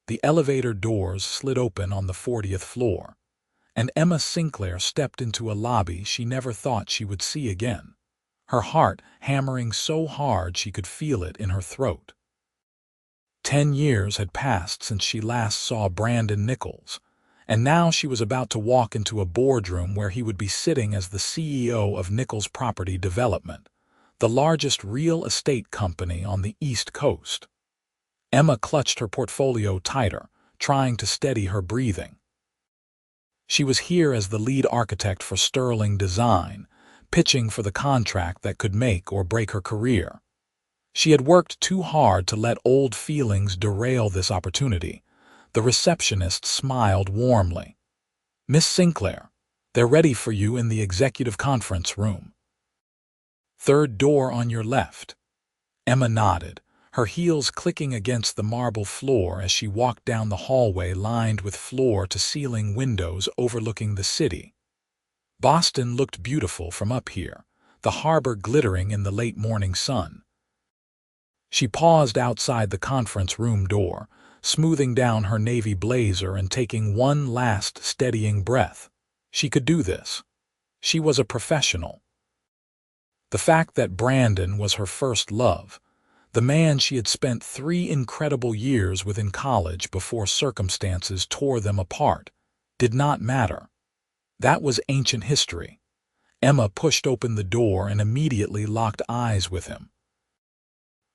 The elevator doors slid open on the 40th floor, and Emma Sinclair stepped into a lobby she never thought she would see again, her heart hammering so hard she could feel it in her throat. 10 years had passed since she last saw Brandon Nichols, and now she was about to walk into a boardroom where he would be sitting as the CEO of Nichols Property Development, the largest real estate company on the East Coast. Emma clutched her portfolio tighter, trying to steady her breathing. She was here as the lead architect for Sterling Design, pitching for the contract that could make or break her career. She had worked too hard to let old feelings derail this opportunity. The receptionist smiled warmly. "Miss Sinclair, they're ready for you in the executive conference room. Third door on your left." Emma nodded, her heels clicking against the marble floor as she walked down the hallway lined with floor-to-ceiling windows overlooking the city. Boston looked beautiful from up here, the harbor glittering in the late morning sun. She paused outside the conference room door, smoothing down her navy blazer and taking one last steadying breath. She could do this. She was a professional. The fact that Brandon was her first love, the man she had spent 3 incredible years with in college before circumstances tore them apart, did not matter. That was ancient history. Emma pushed open the door and immediately locked eyes with him.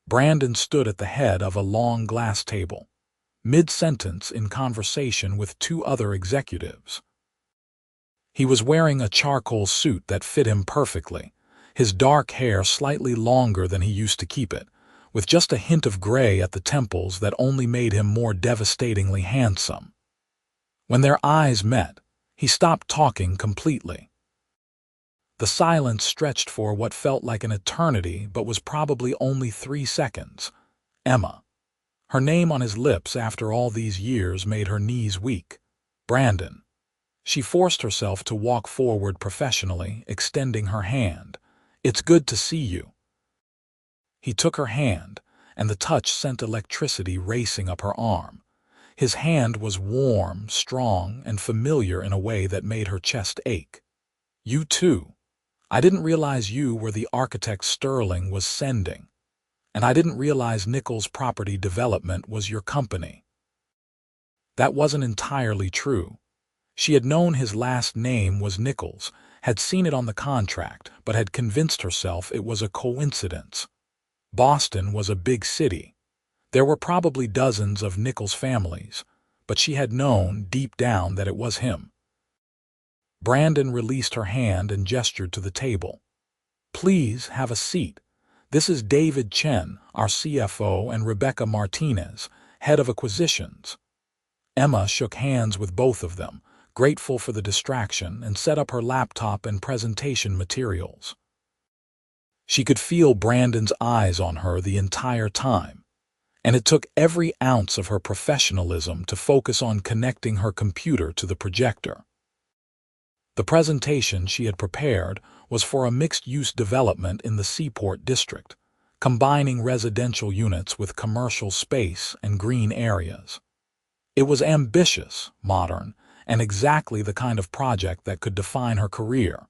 Brandon stood at the head of a long glass table, mid-sentence in conversation with 2 other executives. He was wearing a charcoal suit that fit him perfectly, his dark hair slightly longer than he used to keep it, with just a hint of gray at the temples that only made him more devastatingly handsome. When their eyes met, he stopped talking completely. The silence stretched for what felt like an eternity but was probably only 3 seconds. Emma. Her name on his lips after all these years made her knees weak. Brandon. She forced herself to walk forward professionally, extending her hand. "It's good to see you." He took her hand, and the touch sent electricity racing up her arm. His hand was warm, strong, and familiar in a way that made her chest ache. "You too. I didn't realize you were the architect Sterling was sending, and I didn't realize Nichols Property Development was your company." That wasn't entirely true. She had known his last name was Nichols, had seen it on the contract, but had convinced herself it was a coincidence. Boston was a big city. There were probably dozens of Nichols families, but she had known deep down that it was him. Brandon released her hand and gestured to the table. "Please have a seat. This is David Chen, our CFO, and Rebecca Martinez, head of acquisitions." Emma shook hands with both of them, grateful for the distraction, and set up her laptop and presentation materials. She could feel Brandon's eyes on her the entire time, and it took every ounce of her professionalism to focus on connecting her computer to the projector. The presentation she had prepared was for a mixed-use development in the Seaport District, combining residential units with commercial space and green areas. It was ambitious, modern, and exactly the kind of project that could define her career.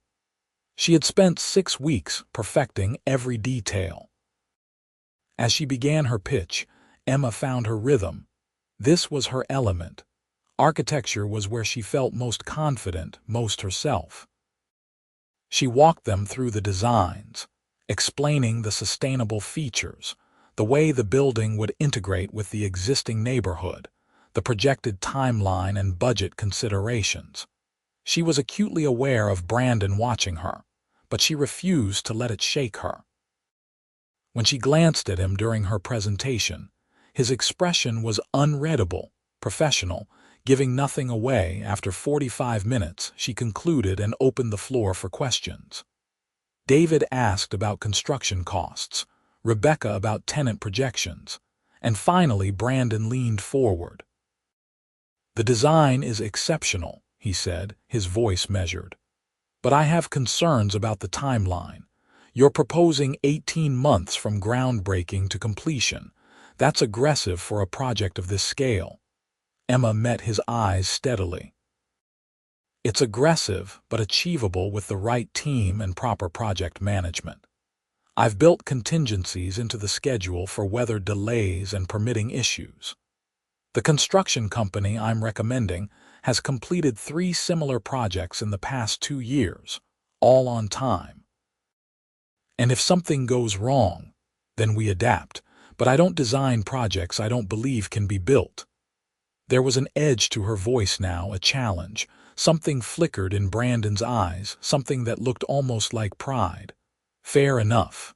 She had spent 6 weeks perfecting every detail. As she began her pitch, Emma found her rhythm. This was her element. Architecture was where she felt most confident, most herself. She walked them through the designs, explaining the sustainable features, the way the building would integrate with the existing neighborhood, the projected timeline and budget considerations. She was acutely aware of Brandon watching her, but she refused to let it shake her. When she glanced at him during her presentation, his expression was unreadable, professional, giving nothing away. After 45 minutes, she concluded and opened the floor for questions. David asked about construction costs, Rebecca about tenant projections, and finally Brandon leaned forward. "The design is exceptional," he said, his voice measured. "But I have concerns about the timeline. You're proposing 18 months from groundbreaking to completion. That's aggressive for a project of this scale." Emma met his eyes steadily. It's aggressive, but achievable with the right team and proper project management. I've built contingencies into the schedule for weather delays and permitting issues. The construction company I'm recommending has completed 3 similar projects in the past 2 years, all on time. And if something goes wrong, then we adapt, but I don't design projects I don't believe can be built. There was an edge to her voice now, a challenge. Something flickered in Brandon's eyes, something that looked almost like pride. Fair enough.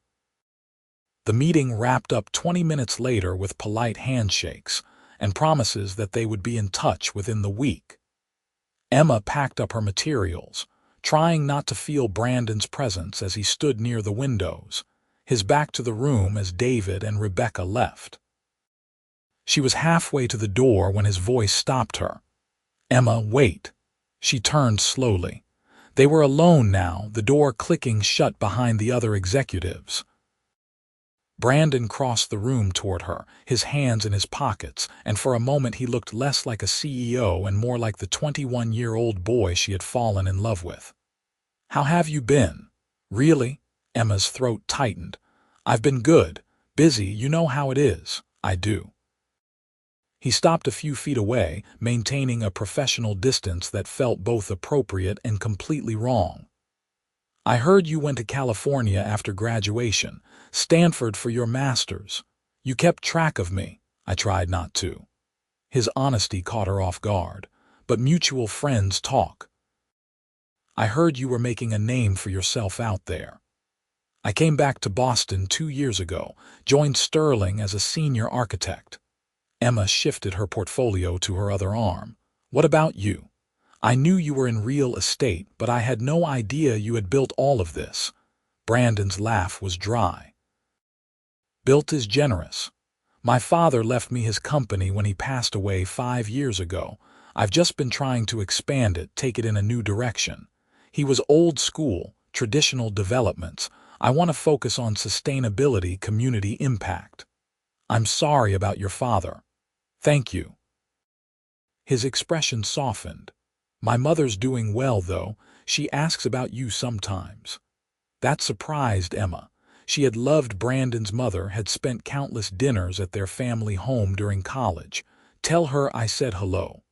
The meeting wrapped up 20 minutes later with polite handshakes and promises that they would be in touch within the week. Emma packed up her materials, trying not to feel Brandon's presence as he stood near the windows, his back to the room as David and Rebecca left. She was halfway to the door when his voice stopped her. "Emma, wait." She turned slowly. They were alone now, the door clicking shut behind the other executives. Brandon crossed the room toward her, his hands in his pockets, and for a moment he looked less like a CEO and more like the 21-year-old boy she had fallen in love with. "How have you been?" "Really?" Emma's throat tightened. "I've been good. Busy, you know how it is." "I do." He stopped a few feet away, maintaining a professional distance that felt both appropriate and completely wrong. "I heard you went to California after graduation, Stanford for your master's. You kept track of me." I tried not to. His honesty caught her off guard. "But mutual friends talk." "I heard you were making a name for yourself out there." "I came back to Boston 2 years ago, joined Sterling as a senior architect." Emma shifted her portfolio to her other arm. "What about you? I knew you were in real estate, but I had no idea you had built all of this." Brandon's laugh was dry. "Built is generous. My father left me his company when he passed away 5 years ago. I've just been trying to expand it, take it in a new direction. He was old school, traditional developments. I want to focus on sustainability, community impact." "I'm sorry about your father." "Thank you." His expression softened. "My mother's doing well, though. She asks about you sometimes." That surprised Emma. She had loved Brandon's mother, had spent countless dinners at their family home during college. "Tell her I said hello."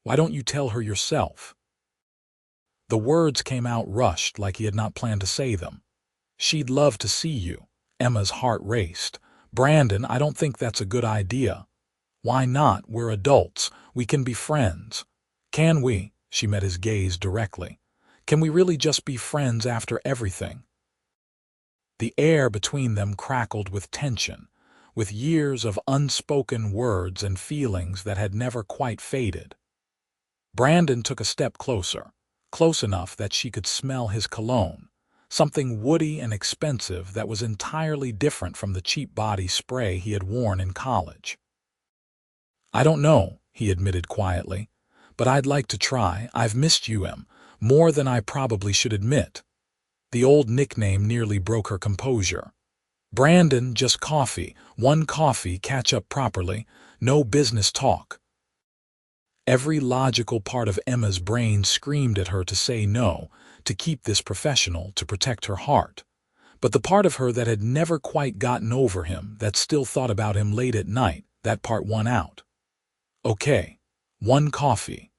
"Why don't you tell her yourself?" The words came out rushed, like he had not planned to say them. "She'd love to see you." Emma's heart raced. "Brandon, I don't think that's a good idea." "Why not? We're adults. We can be friends." "Can we?" She met his gaze directly. "Can we really just be friends after everything?" The air between them crackled with tension, with years of unspoken words and feelings that had never quite faded. Brandon took a step closer, close enough that she could smell his cologne, something woody and expensive that was entirely different from the cheap body spray he had worn in college. "I don't know," he admitted quietly, "but I'd like to try. I've missed you, Em, more than I probably should admit." The old nickname nearly broke her composure. "Brandon, just coffee. One coffee, catch up properly. No business talk." Every logical part of Emma's brain screamed at her to say no, to keep this professional, to protect her heart. But the part of her that had never quite gotten over him, that still thought about him late at night, that part won out. "Okay, one coffee."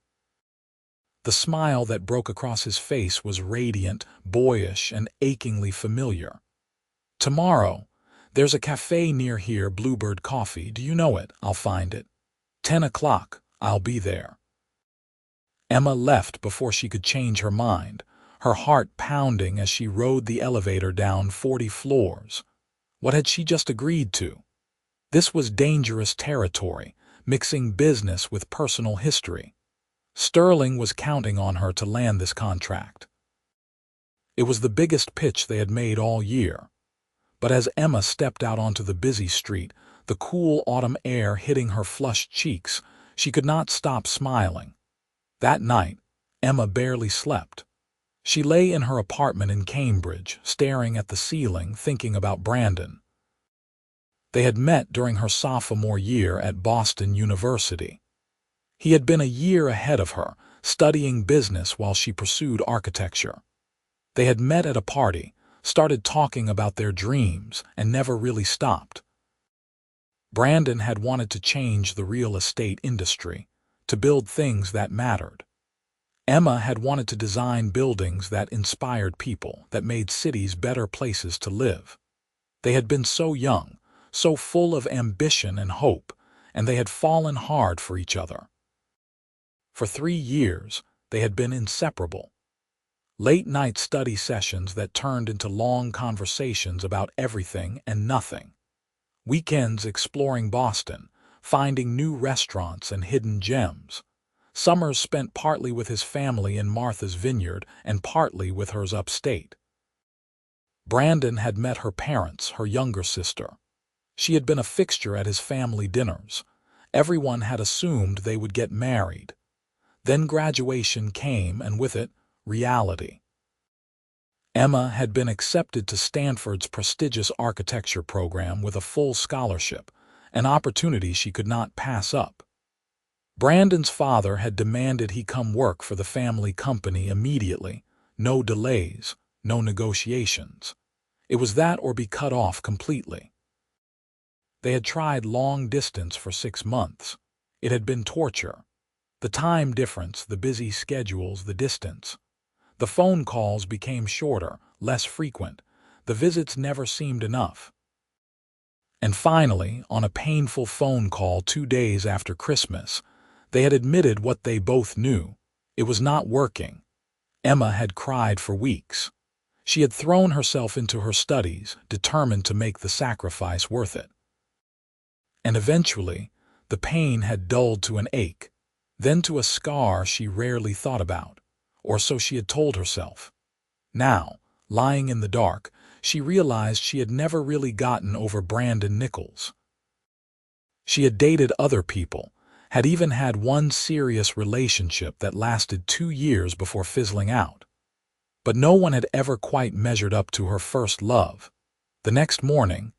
The smile that broke across his face was radiant, boyish, and achingly familiar. "Tomorrow, there's a cafe near here, Bluebird Coffee. Do you know it? I'll find it. 10 o'clock, I'll be there." Emma left before she could change her mind, her heart pounding as she rode the elevator down 40 floors. What had she just agreed to? This was dangerous territory, mixing business with personal history. Sterling was counting on her to land this contract. It was the biggest pitch they had made all year. But as Emma stepped out onto the busy street, the cool autumn air hitting her flushed cheeks, she could not stop smiling. That night, Emma barely slept. She lay in her apartment in Cambridge, staring at the ceiling, thinking about Brandon. They had met during her sophomore year at Boston University. He had been a year ahead of her, studying business while she pursued architecture. They had met at a party, started talking about their dreams, and never really stopped. Brandon had wanted to change the real estate industry, to build things that mattered. Emma had wanted to design buildings that inspired people, that made cities better places to live. They had been so young, so full of ambition and hope, and they had fallen hard for each other. For 3 years, they had been inseparable. Late-night study sessions that turned into long conversations about everything and nothing. Weekends exploring Boston, finding new restaurants and hidden gems. Summers spent partly with his family in Martha's Vineyard and partly with hers upstate. Brandon had met her parents, her younger sister. She had been a fixture at his family dinners. Everyone had assumed they would get married. Then graduation came, and with it, reality. Emma had been accepted to Stanford's prestigious architecture program with a full scholarship, an opportunity she could not pass up. Brandon's father had demanded he come work for the family company immediately, no delays, no negotiations. It was that or be cut off completely. They had tried long distance for 6 months. It had been torture. The time difference, the busy schedules, the distance. The phone calls became shorter, less frequent. The visits never seemed enough. And finally, on a painful phone call 2 days after Christmas, they had admitted what they both knew. It was not working. Emma had cried for weeks. She had thrown herself into her studies, determined to make the sacrifice worth it. And eventually, the pain had dulled to an ache, then to a scar she rarely thought about, or so she had told herself. Now, lying in the dark, she realized she had never really gotten over Brandon Nichols. She had dated other people, had even had one serious relationship that lasted 2 years before fizzling out. But no one had ever quite measured up to her first love. The next morning,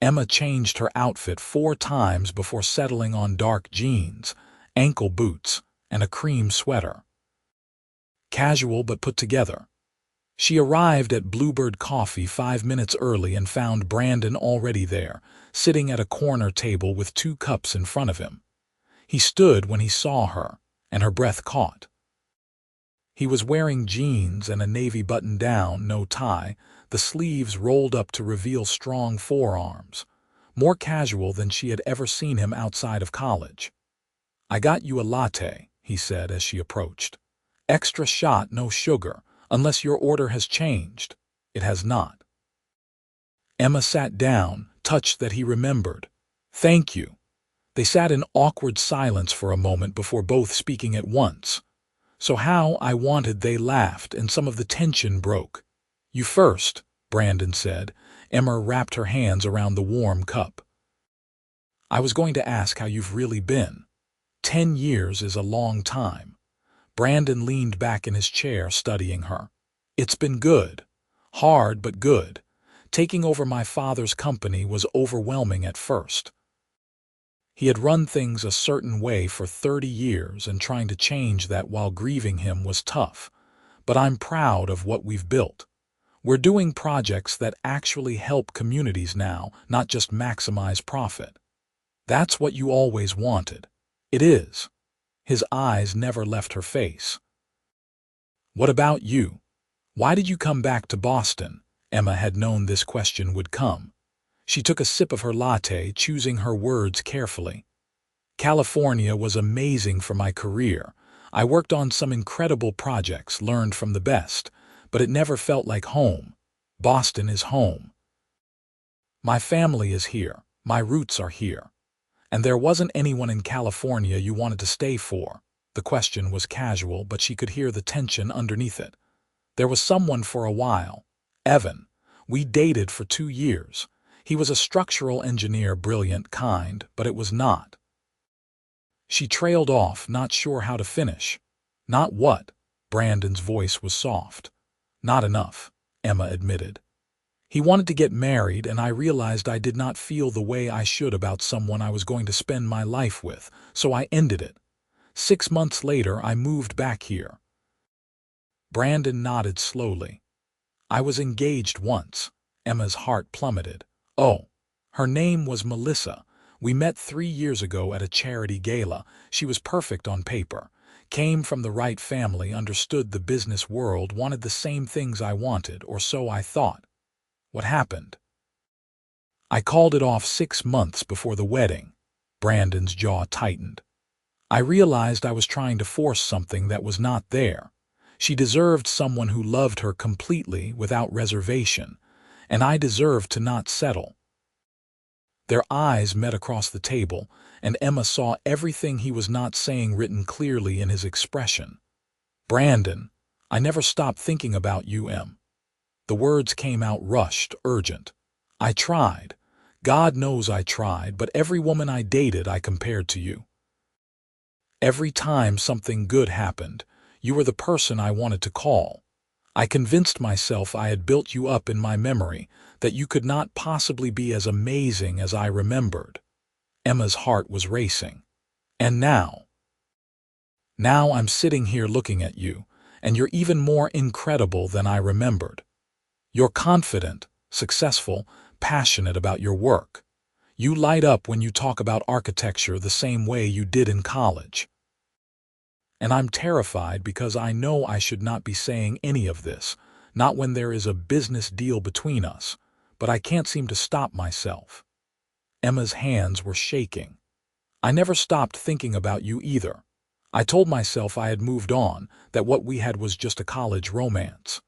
Emma changed her outfit 4 times before settling on dark jeans, ankle boots, and a cream sweater. Casual but put together. She arrived at Bluebird Coffee 5 minutes early and found Brandon already there, sitting at a corner table with 2 cups in front of him. He stood when he saw her, and her breath caught. He was wearing jeans and a navy button-down, no tie, the sleeves rolled up to reveal strong forearms, more casual than she had ever seen him outside of college. "I got you a latte," he said as she approached. "Extra shot, no sugar, unless your order has changed." It has not. Emma sat down, touched that he remembered. "Thank you." They sat in awkward silence for a moment before both speaking at once. "So how I wanted," they laughed, and some of the tension broke. "You first," Brandon said. Emma wrapped her hands around the warm cup. "I was going to ask how you've really been. 10 years is a long time." Brandon leaned back in his chair, studying her. "It's been good. Hard, but good. Taking over my father's company was overwhelming at first. He had run things a certain way for 30 years, and trying to change that while grieving him was tough. But I'm proud of what we've built. We're doing projects that actually help communities now, not just maximize profit. That's what you always wanted. It is." His eyes never left her face. "What about you? Why did you come back to Boston?" Emma had known this question would come. She took a sip of her latte, choosing her words carefully. "California was amazing for my career. I worked on some incredible projects, learned from the best, but it never felt like home. Boston is home. My family is here. My roots are here. And there wasn't anyone in California you wanted to stay for." The question was casual, but she could hear the tension underneath it. "There was someone for a while. Evan. We dated for 2 years. He was a structural engineer, brilliant, kind, but it was not." She trailed off, not sure how to finish. "Not what?" Brandon's voice was soft. "Not enough," Emma admitted. "He wanted to get married, and I realized I did not feel the way I should about someone I was going to spend my life with, so I ended it. 6 months later, I moved back here. Brandon nodded slowly. I was engaged once. Emma's heart plummeted. Oh, her name was Melissa. We met 3 years ago at a charity gala. She was perfect on paper. Came from the right family, understood the business world, wanted the same things I wanted, or so I thought. What happened? I called it off 6 months before the wedding. Brandon's jaw tightened. I realized I was trying to force something that was not there. She deserved someone who loved her completely, without reservation, and I deserved to not settle. Their eyes met across the table, and Emma saw everything he was not saying written clearly in his expression. Brandon, I never stopped thinking about you, Em. The words came out rushed, urgent. I tried. God knows I tried, but every woman I dated I compared to you. Every time something good happened, you were the person I wanted to call. I convinced myself I had built you up in my memory, that you could not possibly be as amazing as I remembered. Emma's heart was racing. And now I'm sitting here looking at you, and you're even more incredible than I remembered. You're confident, successful, passionate about your work. You light up when you talk about architecture the same way you did in college. And I'm terrified because I know I should not be saying any of this, not when there is a business deal between us, but I can't seem to stop myself. Emma's hands were shaking. I never stopped thinking about you either. I told myself I had moved on, that what we had was just a college romance.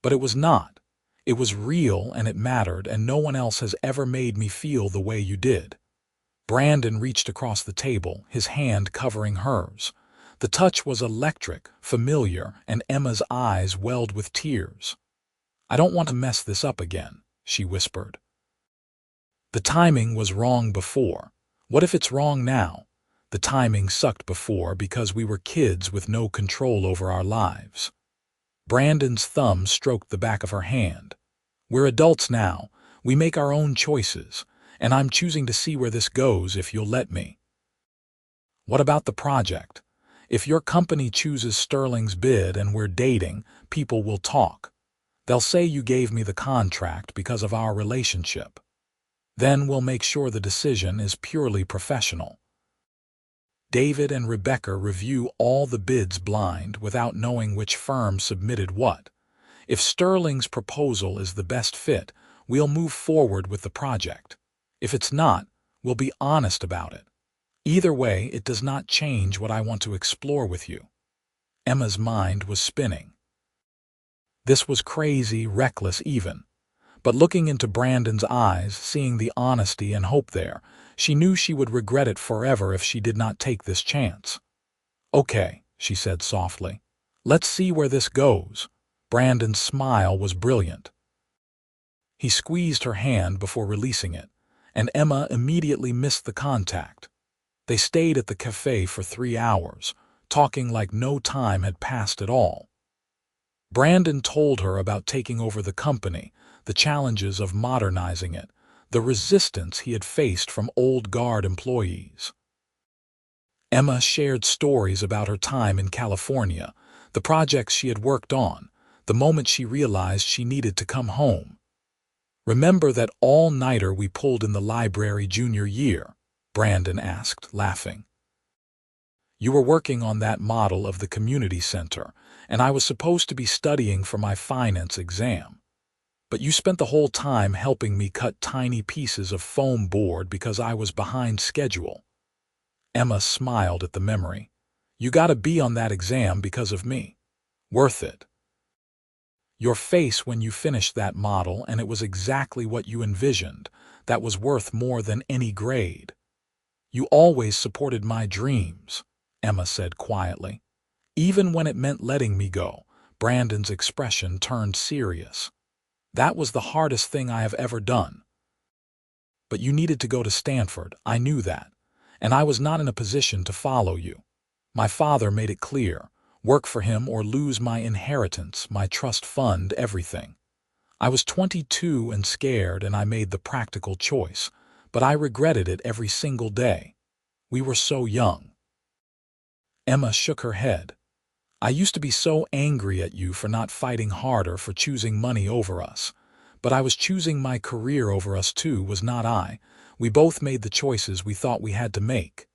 But it was not. It was real, and it mattered, and no one else has ever made me feel the way you did. Brandon reached across the table, his hand covering hers. The touch was electric, familiar, and Emma's eyes welled with tears. I don't want to mess this up again, she whispered. The timing was wrong before. What if it's wrong now? The timing sucked before because we were kids with no control over our lives. Brandon's thumb stroked the back of her hand. We're adults now. We make our own choices, and I'm choosing to see where this goes if you'll let me. What about the project? If your company chooses Sterling's bid and we're dating, people will talk. They'll say you gave me the contract because of our relationship. Then we'll make sure the decision is purely professional. David and Rebecca review all the bids blind without knowing which firm submitted what. If Sterling's proposal is the best fit, we'll move forward with the project. If it's not, we'll be honest about it. Either way, it does not change what I want to explore with you. Emma's mind was spinning. This was crazy, reckless even. But looking into Brandon's eyes, seeing the honesty and hope there, she knew she would regret it forever if she did not take this chance. Okay, she said softly. Let's see where this goes. Brandon's smile was brilliant. He squeezed her hand before releasing it, and Emma immediately missed the contact. They stayed at the cafe for 3 hours, talking like no time had passed at all. Brandon told her about taking over the company, the challenges of modernizing it, the resistance he had faced from old guard employees. Emma shared stories about her time in California, the projects she had worked on, the moment she realized she needed to come home. Remember that all-nighter we pulled in the library junior year? Brandon asked, laughing. You were working on that model of the community center, and I was supposed to be studying for my finance exam. But you spent the whole time helping me cut tiny pieces of foam board because I was behind schedule. Emma smiled at the memory. You got to be on that exam because of me. Worth it. Your face when you finished that model, and it was exactly what you envisioned, that was worth more than any grade. You always supported my dreams, Emma said quietly. Even when it meant letting me go. Brandon's expression turned serious. That was the hardest thing I have ever done. But you needed to go to Stanford, I knew that, and I was not in a position to follow you. My father made it clear, work for him or lose my inheritance, my trust fund, everything. I was 22 and scared, and I made the practical choice, but I regretted it every single day. We were so young. Emma shook her head. I used to be so angry at you for not fighting harder, for choosing money over us. But I was choosing my career over us too, was not I? We both made the choices we thought we had to make.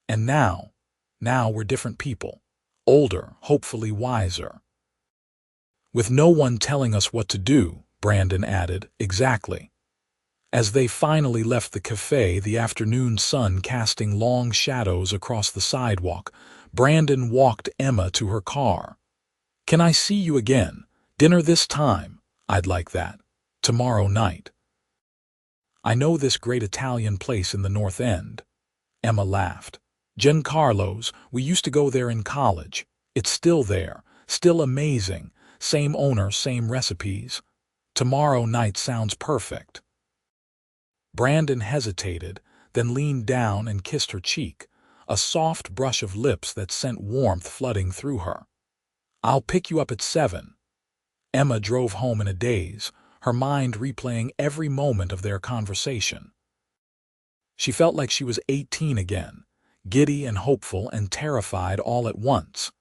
And now we're different people. Older, hopefully wiser. With no one telling us what to do, Brandon added. Exactly. As they finally left the cafe, the afternoon sun casting long shadows across the sidewalk, Brandon walked Emma to her car. Can I see you again? Dinner this time? I'd like that. Tomorrow night. I know this great Italian place in the North End. Emma laughed. Giancarlo's, we used to go there in college. It's still there, still amazing. Same owner, same recipes. Tomorrow night sounds perfect. Brandon hesitated, then leaned down and kissed her cheek, a soft brush of lips that sent warmth flooding through her. I'll pick you up at 7. Emma drove home in a daze, her mind replaying every moment of their conversation. She felt like she was 18 again, giddy and hopeful and terrified all at once.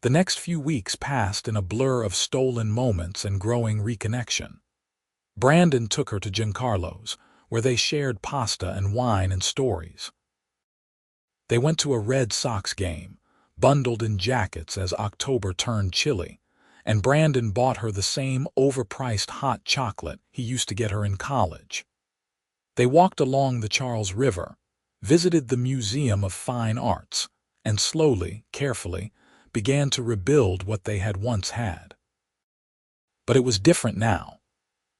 The next few weeks passed in a blur of stolen moments and growing reconnection. Brandon took her to Giancarlo's, where they shared pasta and wine and stories. They went to a Red Sox game, bundled in jackets as October turned chilly, and Brandon bought her the same overpriced hot chocolate he used to get her in college. They walked along the Charles River, visited the Museum of Fine Arts, and slowly, carefully, began to rebuild what they had once had. But it was different now.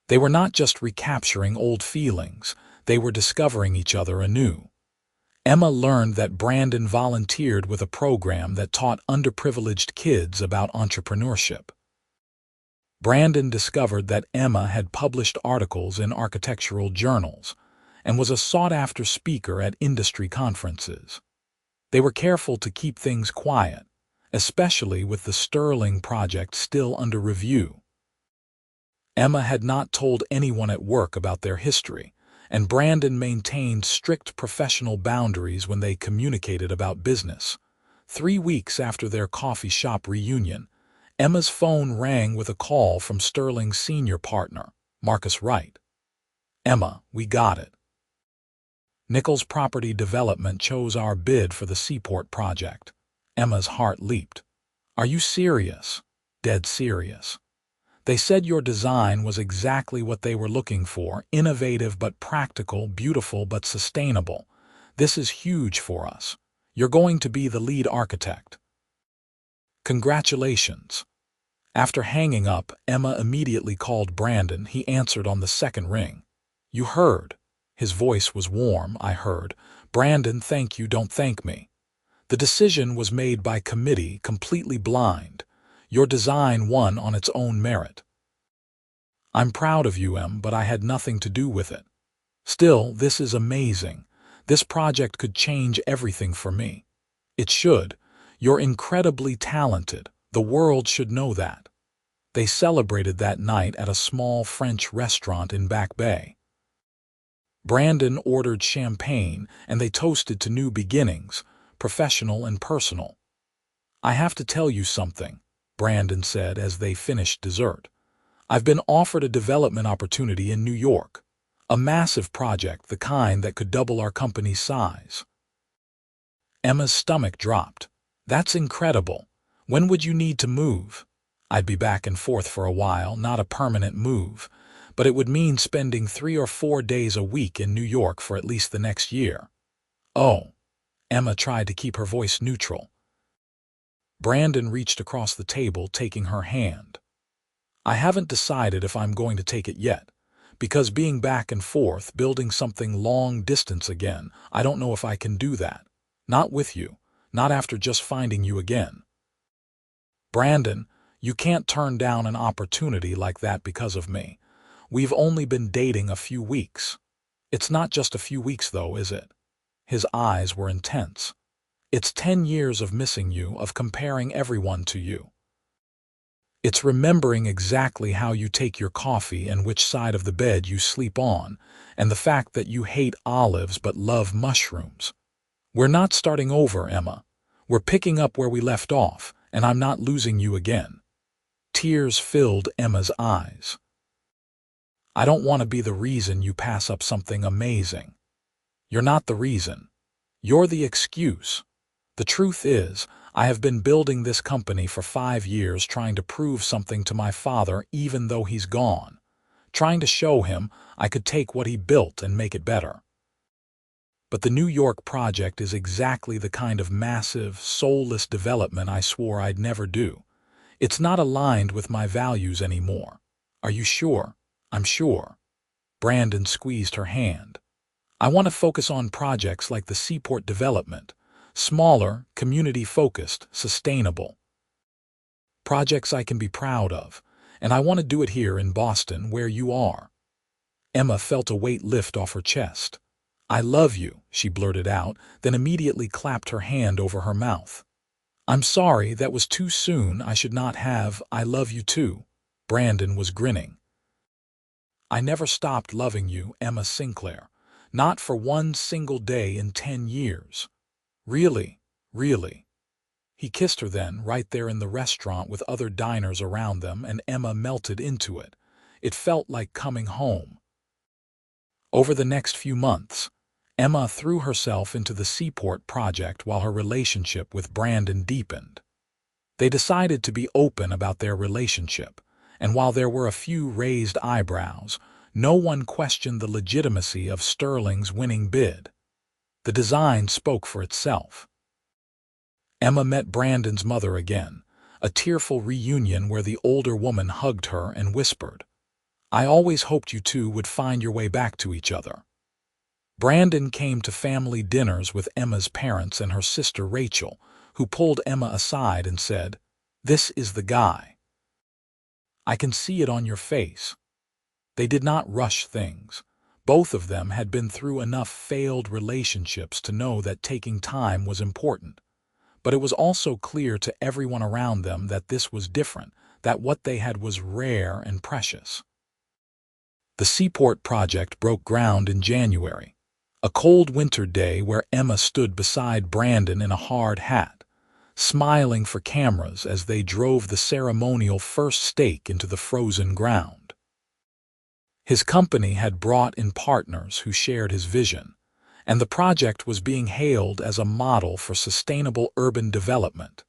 They were not just recapturing old feelings, they were discovering each other anew. Emma learned that Brandon volunteered with a program that taught underprivileged kids about entrepreneurship. Brandon discovered that Emma had published articles in architectural journals and was a sought-after speaker at industry conferences. They were careful to keep things quiet, especially with the Sterling project still under review. Emma had not told anyone at work about their history, and Brandon maintained strict professional boundaries when they communicated about business. 3 weeks after their coffee shop reunion, Emma's phone rang with a call from Sterling's senior partner, Marcus Wright. Emma, we got it. Nichols Property Development chose our bid for the Seaport project. Emma's heart leaped. Are you serious? Dead serious. They said your design was exactly what they were looking for, innovative but practical, beautiful but sustainable. This is huge for us. You're going to be the lead architect. Congratulations. After hanging up, Emma immediately called Brandon. He answered on the second ring. You heard. His voice was warm, I heard. Brandon, thank you, don't thank me. The decision was made by committee, completely blind. Your design won on its own merit. I'm proud of you, Em, but I had nothing to do with it. Still, this is amazing. This project could change everything for me. It should. You're incredibly talented. The world should know that. They celebrated that night at a small French restaurant in Back Bay. Brandon ordered champagne, and they toasted to new beginnings, professional and personal. I have to tell you something, Brandon said as they finished dessert. I've been offered a development opportunity in New York. A massive project, the kind that could double our company's size. Emma's stomach dropped. That's incredible. When would you need to move? I'd be back and forth for a while, not a permanent move, but it would mean spending 3 or 4 days a week in New York for at least the next year. Oh. Emma tried to keep her voice neutral. Brandon reached across the table, taking her hand. I haven't decided if I'm going to take it yet, because being back and forth, building something long distance again, I don't know if I can do that. Not with you, not after just finding you again. Brandon, you can't turn down an opportunity like that because of me. We've only been dating a few weeks. It's not just a few weeks though, is it? His eyes were intense. It's 10 years of missing you, of comparing everyone to you. It's remembering exactly how you take your coffee and which side of the bed you sleep on, and the fact that you hate olives but love mushrooms. We're not starting over, Emma. We're picking up where we left off, and I'm not losing you again." Tears filled Emma's eyes. "I don't want to be the reason you pass up something amazing." "You're not the reason. You're the excuse. The truth is, I have been building this company for 5 years trying to prove something to my father even though he's gone. Trying to show him I could take what he built and make it better. But the New York project is exactly the kind of massive, soulless development I swore I'd never do. It's not aligned with my values anymore." "Are you sure?" "I'm sure." Brandon squeezed her hand. "I want to focus on projects like the seaport development. Smaller, community-focused, sustainable. Projects I can be proud of. And I want to do it here in Boston, where you are." Emma felt a weight lift off her chest. "I love you," she blurted out, then immediately clapped her hand over her mouth. "I'm sorry, that was too soon. I should not have. I love you too." Brandon was grinning. "I never stopped loving you, Emma Sinclair. Not for one single day in 10 years. Really, really." He kissed her then, right there in the restaurant with other diners around them, and Emma melted into it. It felt like coming home. Over the next few months, Emma threw herself into the seaport project while her relationship with Brandon deepened. They decided to be open about their relationship, and while there were a few raised eyebrows, no one questioned the legitimacy of Sterling's winning bid. The design spoke for itself. Emma met Brandon's mother again, a tearful reunion where the older woman hugged her and whispered, "I always hoped you two would find your way back to each other." Brandon came to family dinners with Emma's parents and her sister Rachel, who pulled Emma aside and said, "This is the guy. I can see it on your face." They did not rush things. Both of them had been through enough failed relationships to know that taking time was important. But it was also clear to everyone around them that this was different, that what they had was rare and precious. The Seaport project broke ground in January, a cold winter day where Emma stood beside Brandon in a hard hat, smiling for cameras as they drove the ceremonial first stake into the frozen ground. His company had brought in partners who shared his vision, and the project was being hailed as a model for sustainable urban development.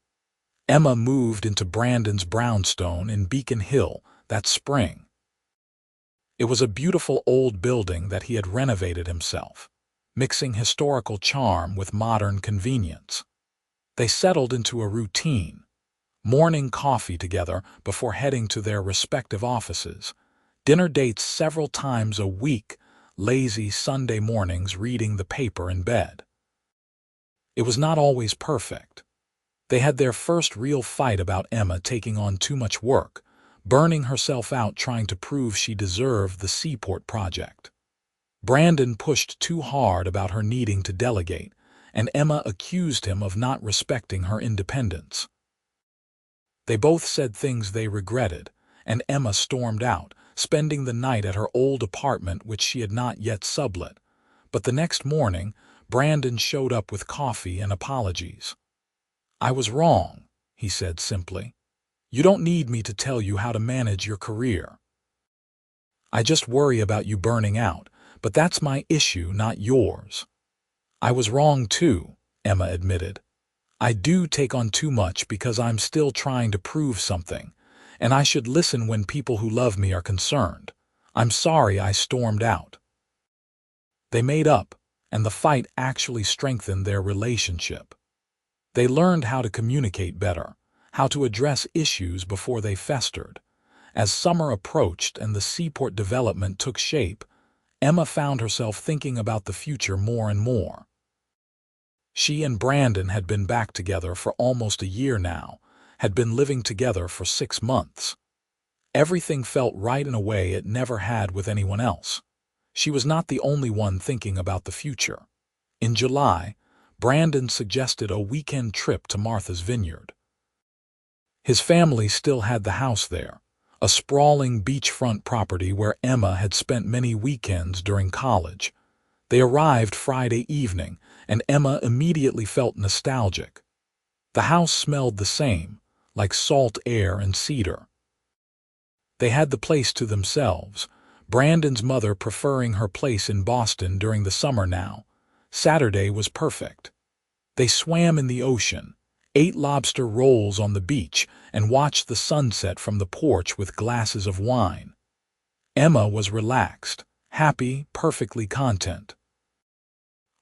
Emma moved into Brandon's brownstone in Beacon Hill that spring. It was a beautiful old building that he had renovated himself, mixing historical charm with modern convenience. They settled into a routine, morning coffee together before heading to their respective offices, dinner dates several times a week, lazy Sunday mornings reading the paper in bed. It was not always perfect. They had their first real fight about Emma taking on too much work, burning herself out trying to prove she deserved the Seaport project. Brandon pushed too hard about her needing to delegate, and Emma accused him of not respecting her independence. They both said things they regretted, and Emma stormed out, spending the night at her old apartment which she had not yet sublet. But the next morning, Brandon showed up with coffee and apologies. "I was wrong," he said simply. "You don't need me to tell you how to manage your career. I just worry about you burning out, but that's my issue, not yours." "I was wrong too," Emma admitted. "I do take on too much because I'm still trying to prove something, and I should listen when people who love me are concerned. I'm sorry I stormed out." They made up, and the fight actually strengthened their relationship. They learned how to communicate better, how to address issues before they festered. As summer approached and the seaport development took shape, Emma found herself thinking about the future more and more. She and Brandon had been back together for almost a year now, had been living together for 6 months. Everything felt right in a way it never had with anyone else. She was not the only one thinking about the future. In July, Brandon suggested a weekend trip to Martha's Vineyard. His family still had the house there, a sprawling beachfront property where Emma had spent many weekends during college. They arrived Friday evening, and Emma immediately felt nostalgic. The house smelled the same, like salt air and cedar. They had the place to themselves, Brandon's mother preferring her place in Boston during the summer now. Saturday was perfect. They swam in the ocean, ate lobster rolls on the beach, and watched the sunset from the porch with glasses of wine. Emma was relaxed, happy, perfectly content.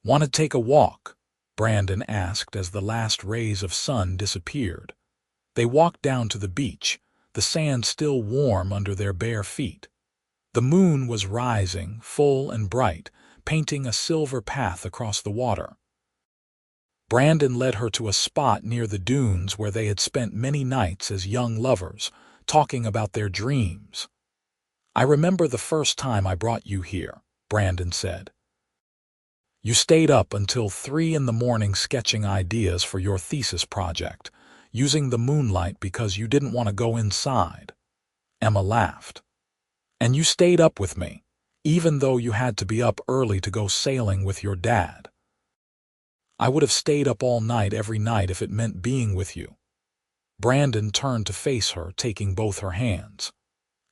"Want to take a walk?" Brandon asked as the last rays of sun disappeared. They walked down to the beach, the sand still warm under their bare feet. The moon was rising, full and bright, painting a silver path across the water. Brandon led her to a spot near the dunes where they had spent many nights as young lovers, talking about their dreams. "I remember the first time I brought you here," Brandon said. "You stayed up until 3 in the morning sketching ideas for your thesis project, using the moonlight because you didn't want to go inside." Emma laughed. "And you stayed up with me, even though you had to be up early to go sailing with your dad." "I would have stayed up all night every night if it meant being with you." Brandon turned to face her, taking both her hands.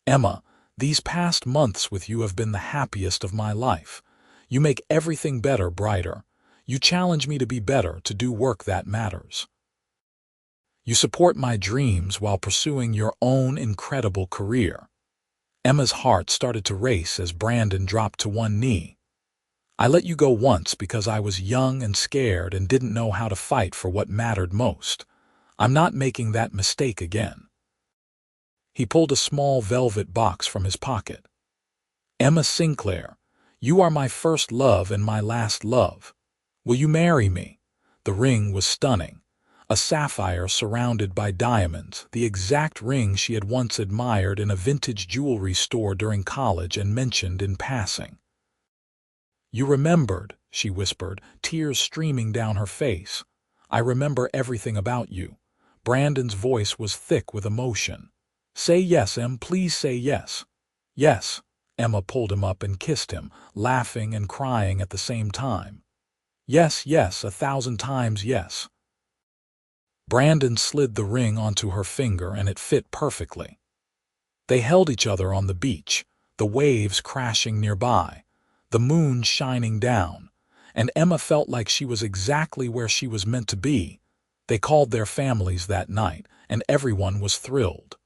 "Emma, these past months with you have been the happiest of my life. You make everything better, brighter. You challenge me to be better, to do work that matters. You support my dreams while pursuing your own incredible career." Emma's heart started to race as Brandon dropped to one knee. "I let you go once because I was young and scared and didn't know how to fight for what mattered most. I'm not making that mistake again." He pulled a small velvet box from his pocket. "Emma Sinclair, you are my first love and my last love. Will you marry me?" The ring was stunning. A sapphire surrounded by diamonds, the exact ring she had once admired in a vintage jewelry store during college and mentioned in passing. "You remembered," she whispered, tears streaming down her face. "I remember everything about you." Brandon's voice was thick with emotion. "Say yes, Em, please say yes." "Yes." Emma pulled him up and kissed him, laughing and crying at the same time. "Yes, yes, 1,000 times yes." Brandon slid the ring onto her finger and it fit perfectly. They held each other on the beach, the waves crashing nearby, the moon shining down, and Emma felt like she was exactly where she was meant to be. They called their families that night, and everyone was thrilled.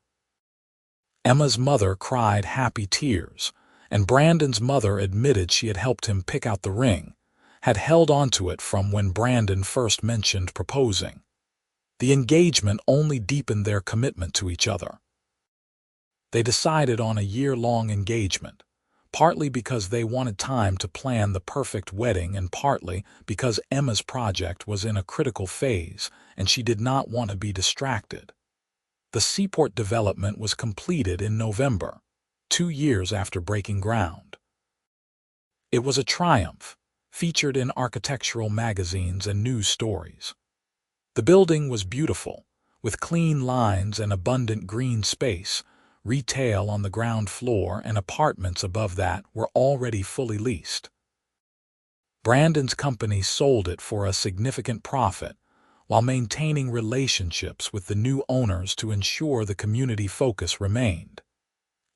Emma's mother cried happy tears, and Brandon's mother admitted she had helped him pick out the ring, had held onto it from when Brandon first mentioned proposing. The engagement only deepened their commitment to each other. They decided on a year-long engagement, partly because they wanted time to plan the perfect wedding and partly because Emma's project was in a critical phase and she did not want to be distracted. The seaport development was completed in November, 2 years after breaking ground. It was a triumph, featured in architectural magazines and news stories. The building was beautiful, with clean lines and abundant green space. Retail on the ground floor and apartments above that were already fully leased. Brandon's company sold it for a significant profit, while maintaining relationships with the new owners to ensure the community focus remained.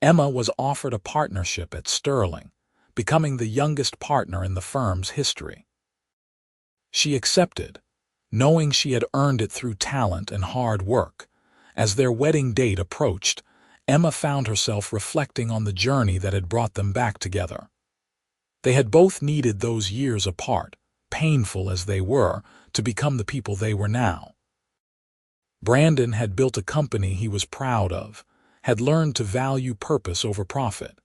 Emma was offered a partnership at Sterling, becoming the youngest partner in the firm's history. She accepted, knowing she had earned it through talent and hard work. As their wedding date approached, Emma found herself reflecting on the journey that had brought them back together. They had both needed those years apart, painful as they were, to become the people they were now. Brandon had built a company he was proud of, had learned to value purpose over profit.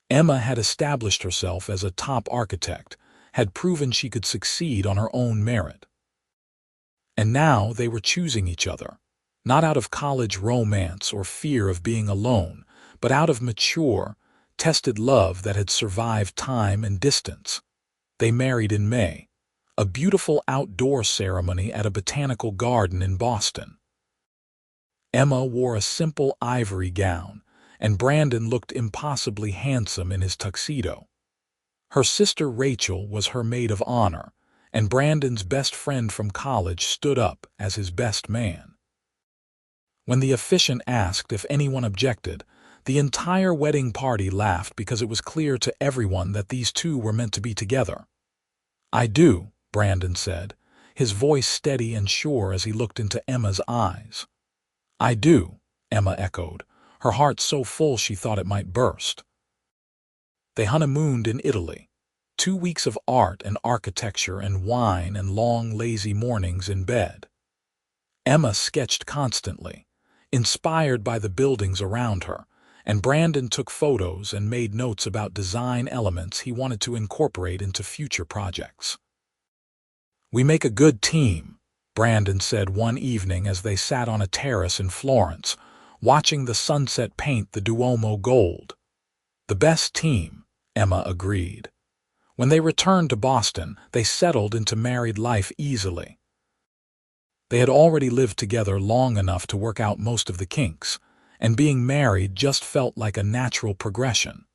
Emma had established herself as a top architect, had proven she could succeed on her own merit. And now they were choosing each other, not out of college romance or fear of being alone, but out of mature, tested love that had survived time and distance. They married in May, a beautiful outdoor ceremony at a botanical garden in Boston. Emma wore a simple ivory gown, and Brandon looked impossibly handsome in his tuxedo. Her sister Rachel was her maid of honor, and Brandon's best friend from college stood up as his best man. When the officiant asked if anyone objected, the entire wedding party laughed because it was clear to everyone that these two were meant to be together. "I do," Brandon said, his voice steady and sure as he looked into Emma's eyes. "I do," Emma echoed, her heart so full she thought it might burst. They honeymooned in Italy. 2 weeks of art and architecture and wine and long, lazy mornings in bed. Emma sketched constantly, inspired by the buildings around her, and Brandon took photos and made notes about design elements he wanted to incorporate into future projects. "We make a good team," Brandon said one evening as they sat on a terrace in Florence, watching the sunset paint the Duomo gold. "The best team," Emma agreed. When they returned to Boston, they settled into married life easily. They had already lived together long enough to work out most of the kinks, and being married just felt like a natural progression.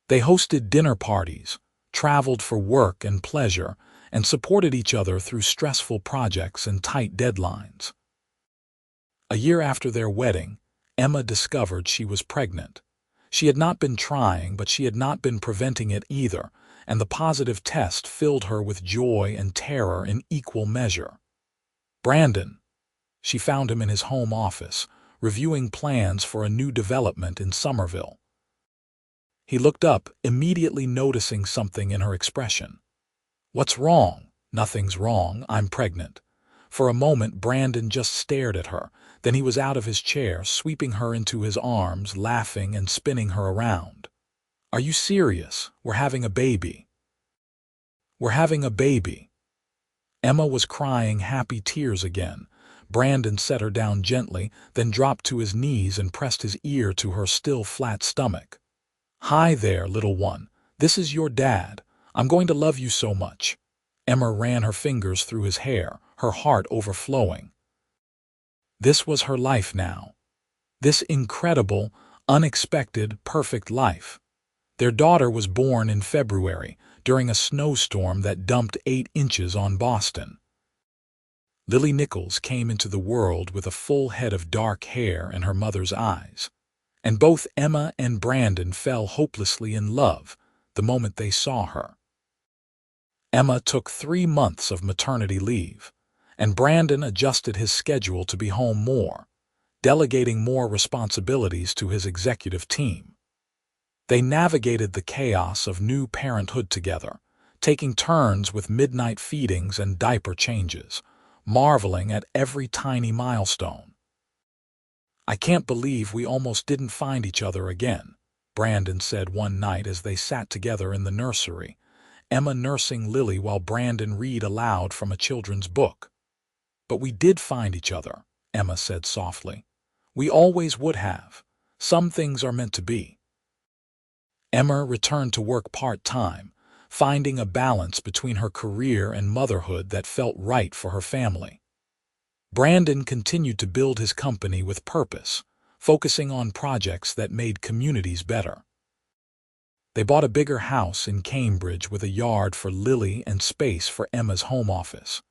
They hosted dinner parties, traveled for work and pleasure, and supported each other through stressful projects and tight deadlines. A year after their wedding, Emma discovered she was pregnant. She had not been trying, but she had not been preventing it either, and the positive test filled her with joy and terror in equal measure. "Brandon," she found him in his home office, reviewing plans for a new development in Somerville. He looked up, immediately noticing something in her expression. "What's wrong?" "Nothing's wrong. I'm pregnant." For a moment, Brandon just stared at her. Then he was out of his chair, sweeping her into his arms, laughing and spinning her around. "Are you serious? We're having a baby." "We're having a baby." Emma was crying happy tears again. Brandon set her down gently, then dropped to his knees and pressed his ear to her still flat stomach. "Hi there, little one. This is your dad. I'm going to love you so much." Emma ran her fingers through his hair, her heart overflowing. This was her life now. This incredible, unexpected, perfect life. Their daughter was born in February, during a snowstorm that dumped 8 inches on Boston. Lily Nichols came into the world with a full head of dark hair and her mother's eyes. And both Emma and Brandon fell hopelessly in love the moment they saw her. Emma took 3 months of maternity leave, and Brandon adjusted his schedule to be home more, delegating more responsibilities to his executive team. They navigated the chaos of new parenthood together, taking turns with midnight feedings and diaper changes, marveling at every tiny milestone. "I can't believe we almost didn't find each other again," Brandon said one night as they sat together in the nursery, Emma nursing Lily while Brandon read aloud from a children's book. "But we did find each other," Emma said softly. "We always would have. Some things are meant to be." Emma returned to work part-time, finding a balance between her career and motherhood that felt right for her family. Brandon continued to build his company with purpose, focusing on projects that made communities better. They bought a bigger house in Cambridge with a yard for Lily and space for Emma's home office.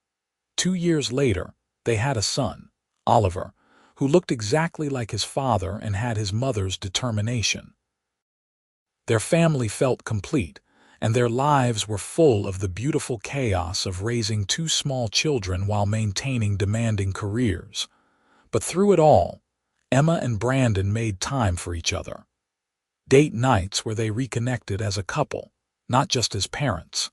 2 years later, they had a son, Oliver, who looked exactly like his father and had his mother's determination. Their family felt complete, and their lives were full of the beautiful chaos of raising 2 small children while maintaining demanding careers. But through it all, Emma and Brandon made time for each other. Date nights where they reconnected as a couple, not just as parents.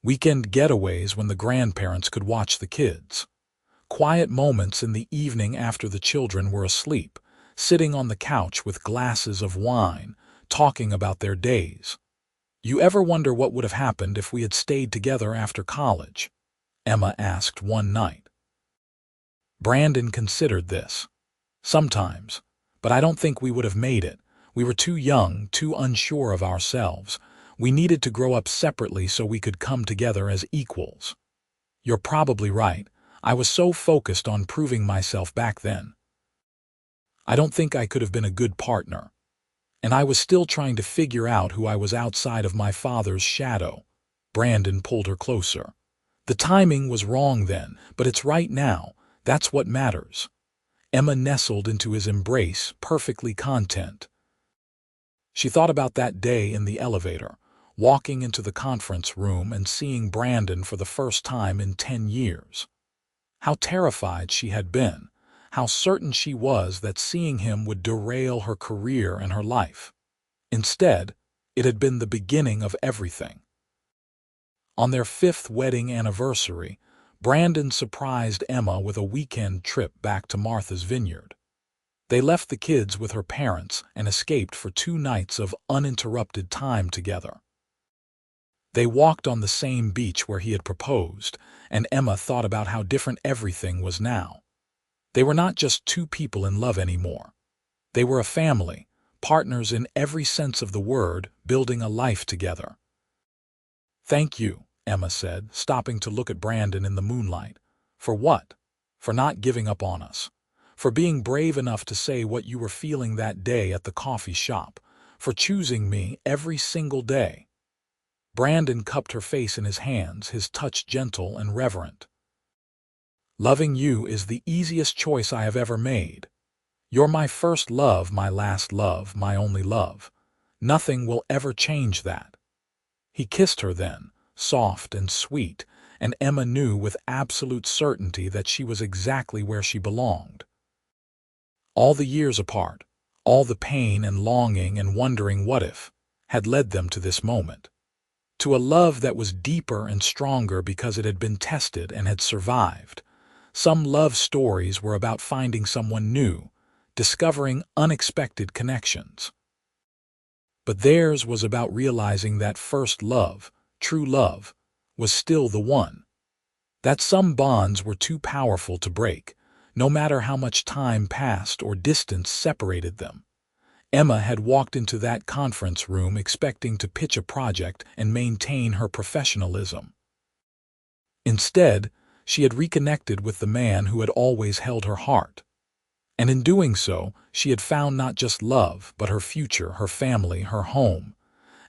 Weekend getaways when the grandparents could watch the kids. Quiet moments in the evening after the children were asleep, sitting on the couch with glasses of wine, talking about their days. "You ever wonder what would have happened if we had stayed together after college?" Emma asked one night. Brandon considered this. "Sometimes, but I don't think we would have made it. We were too young, too unsure of ourselves. We needed to grow up separately so we could come together as equals." "You're probably right. I was so focused on proving myself back then. I don't think I could have been a good partner. And I was still trying to figure out who I was outside of my father's shadow," Brandon pulled her closer. The timing was wrong then, but it's right now. That's what matters. Emma nestled into his embrace, perfectly content. She thought about that day in the elevator, walking into the conference room and seeing Brandon for the first time in 10 years. How terrified she had been, how certain she was that seeing him would derail her career and her life. Instead, it had been the beginning of everything. On their 5th wedding anniversary, Brandon surprised Emma with a weekend trip back to Martha's Vineyard. They left the kids with her parents and escaped for 2 nights of uninterrupted time together. They walked on the same beach where he had proposed, and Emma thought about how different everything was now. They were not just 2 people in love anymore. They were a family, partners in every sense of the word, building a life together. "Thank you," Emma said, stopping to look at Brandon in the moonlight. "For what? For not giving up on us. For being brave enough to say what you were feeling that day at the coffee shop. For choosing me every single day." Brandon cupped her face in his hands, his touch gentle and reverent. "Loving you is the easiest choice I have ever made. You're my first love, my last love, my only love. Nothing will ever change that." He kissed her then, soft and sweet, and Emma knew with absolute certainty that she was exactly where she belonged. All the years apart, all the pain and longing and wondering what if, had led them to this moment. To a love that was deeper and stronger because it had been tested and had survived. Some love stories were about finding someone new, discovering unexpected connections. But theirs was about realizing that first love, true love, was still the one. That some bonds were too powerful to break, no matter how much time passed or distance separated them. Emma had walked into that conference room expecting to pitch a project and maintain her professionalism. Instead, she had reconnected with the man who had always held her heart. And in doing so, she had found not just love, but her future, her family, her home.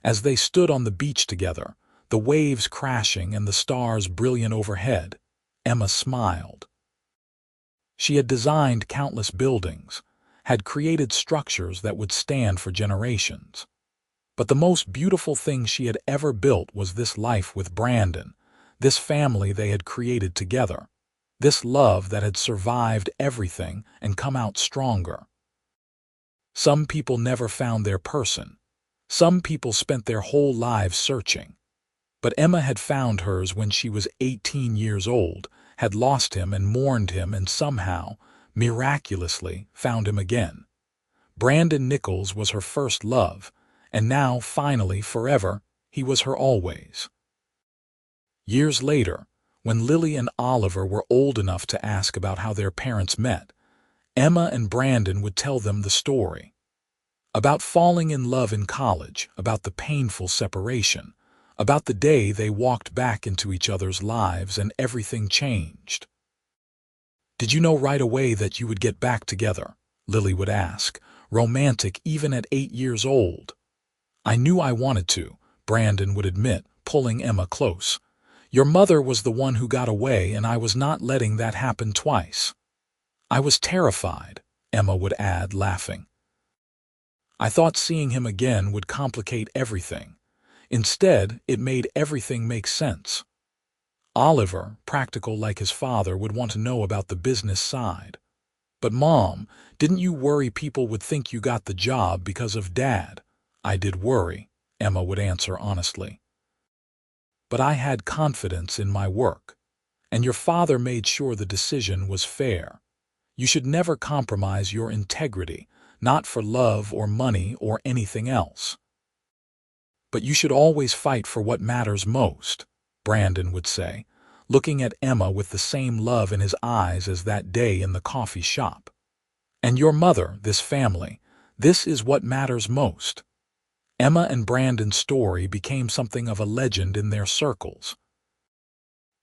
As they stood on the beach together, the waves crashing and the stars brilliant overhead, Emma smiled. She had designed countless buildings, had created structures that would stand for generations. But the most beautiful thing she had ever built was this life with Brandon, this family they had created together, this love that had survived everything and come out stronger. Some people never found their person. Some people spent their whole lives searching. But Emma had found hers when she was 18 years old, had lost him and mourned him and somehow, miraculously, found him again. Brandon Nichols was her first love, and now, finally, forever, he was her always. Years later, when Lily and Oliver were old enough to ask about how their parents met, Emma and Brandon would tell them the story. About falling in love in college, about the painful separation, about the day they walked back into each other's lives and everything changed. "Did you know right away that you would get back together?" Lily would ask, romantic even at 8 years old. "I knew I wanted to," Brandon would admit, pulling Emma close. "Your mother was the one who got away, and I was not letting that happen twice." "I was terrified," Emma would add, laughing. "I thought seeing him again would complicate everything. Instead, it made everything make sense." Oliver, practical like his father, would want to know about the business side. "But Mom, didn't you worry people would think you got the job because of Dad?" "I did worry," Emma would answer honestly. "But I had confidence in my work. And your father made sure the decision was fair. You should never compromise your integrity, not for love or money or anything else. But you should always fight for what matters most," Brandon would say, looking at Emma with the same love in his eyes as that day in the coffee shop. "And your mother, this family, this is what matters most." Emma and Brandon's story became something of a legend in their circles.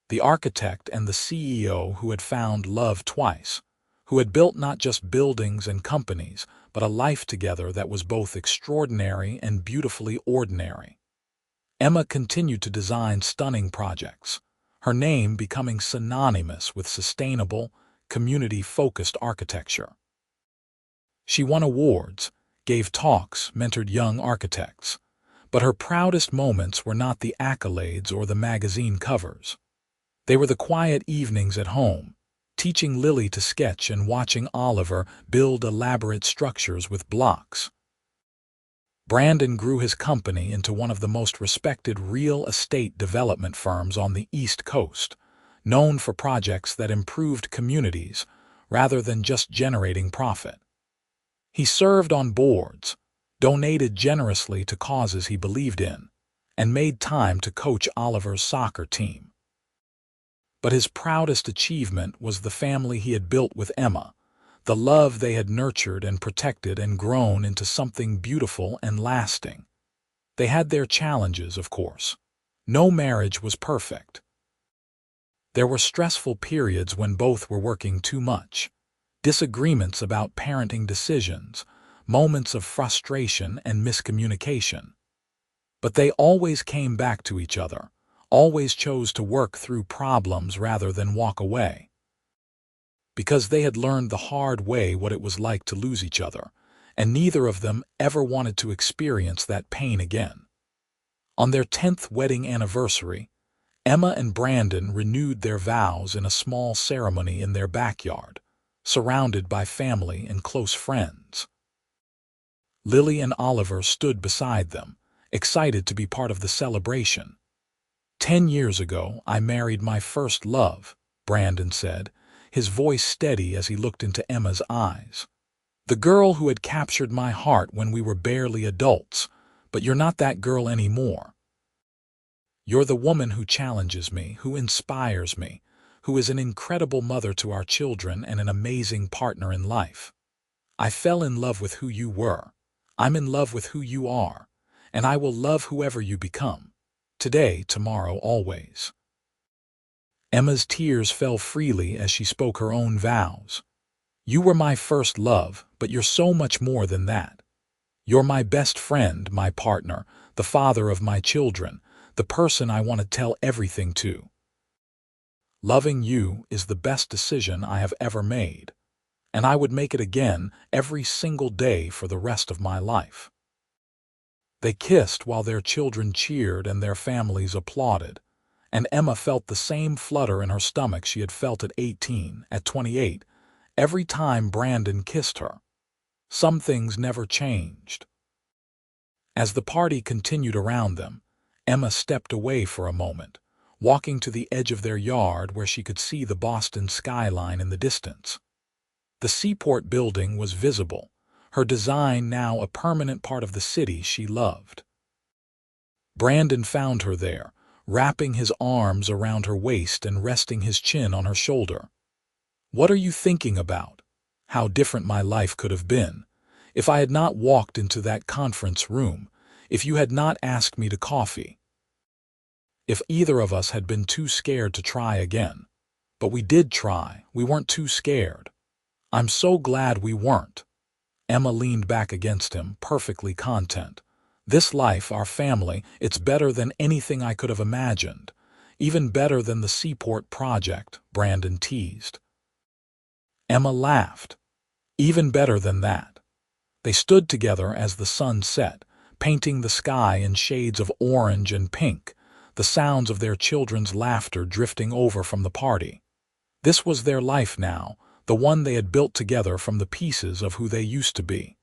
The architect and the CEO who had found love twice, who had built not just buildings and companies, but a life together that was both extraordinary and beautifully ordinary. Emma continued to design stunning projects, her name becoming synonymous with sustainable, community-focused architecture. She won awards, gave talks, mentored young architects, but her proudest moments were not the accolades or the magazine covers. They were the quiet evenings at home, teaching Lily to sketch and watching Oliver build elaborate structures with blocks. Brandon grew his company into one of the most respected real estate development firms on the East Coast, known for projects that improved communities rather than just generating profit. He served on boards, donated generously to causes he believed in, and made time to coach Oliver's soccer team. But his proudest achievement was the family he had built with Emma, the love they had nurtured and protected and grown into something beautiful and lasting. They had their challenges, of course. No marriage was perfect. There were stressful periods when both were working too much, disagreements about parenting decisions, moments of frustration and miscommunication. But they always came back to each other, always chose to work through problems rather than walk away. Because they had learned the hard way what it was like to lose each other, and neither of them ever wanted to experience that pain again. On their 10th wedding anniversary, Emma and Brandon renewed their vows in a small ceremony in their backyard, surrounded by family and close friends. Lily and Oliver stood beside them, excited to be part of the celebration. 10 years ago, I married my first love, Brandon said, his voice steady as he looked into Emma's eyes. The girl who had captured my heart when we were barely adults, but you're not that girl anymore. You're the woman who challenges me, who inspires me, who is an incredible mother to our children and an amazing partner in life. I fell in love with who you were. I'm in love with who you are, and I will love whoever you become. Today, tomorrow, always. Emma's tears fell freely as she spoke her own vows. You were my first love, but you're so much more than that. You're my best friend, my partner, the father of my children, the person I want to tell everything to. Loving you is the best decision I have ever made, and I would make it again every single day for the rest of my life. They kissed while their children cheered and their families applauded, and Emma felt the same flutter in her stomach she had felt at 18, at 28, every time Brandon kissed her. Some things never changed. As the party continued around them, Emma stepped away for a moment, walking to the edge of their yard where she could see the Boston skyline in the distance. The Seaport building was visible, her design now a permanent part of the city she loved. Brandon found her there, wrapping his arms around her waist and resting his chin on her shoulder. What are you thinking about? How different my life could have been if I had not walked into that conference room, if you had not asked me to coffee. If either of us had been too scared to try again. But we did try, we weren't too scared. I'm so glad we weren't. Emma leaned back against him, perfectly content. This life, our family, it's better than anything I could have imagined. Even better than the Seaport project, Brandon teased. Emma laughed. Even better than that. They stood together as the sun set, painting the sky in shades of orange and pink, the sounds of their children's laughter drifting over from the party. This was their life now, the one they had built together from the pieces of who they used to be.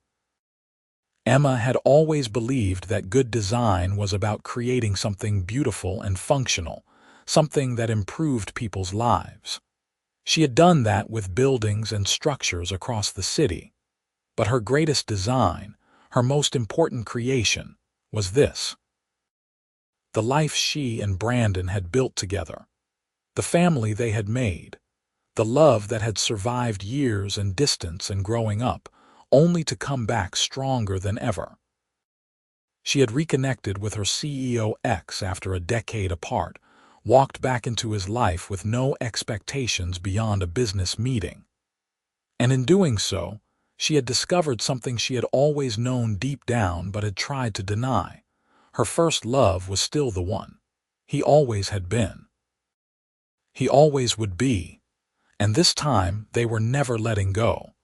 Emma had always believed that good design was about creating something beautiful and functional, something that improved people's lives. She had done that with buildings and structures across the city. But her greatest design, her most important creation, was this. The life she and Brandon had built together. The family they had made. The love that had survived years and distance and growing up, only to come back stronger than ever. She had reconnected with her CEO ex after a decade apart, walked back into his life with no expectations beyond a business meeting. And in doing so, she had discovered something she had always known deep down but had tried to deny. Her first love was still the one. He always had been. He always would be. And this time they were never letting go.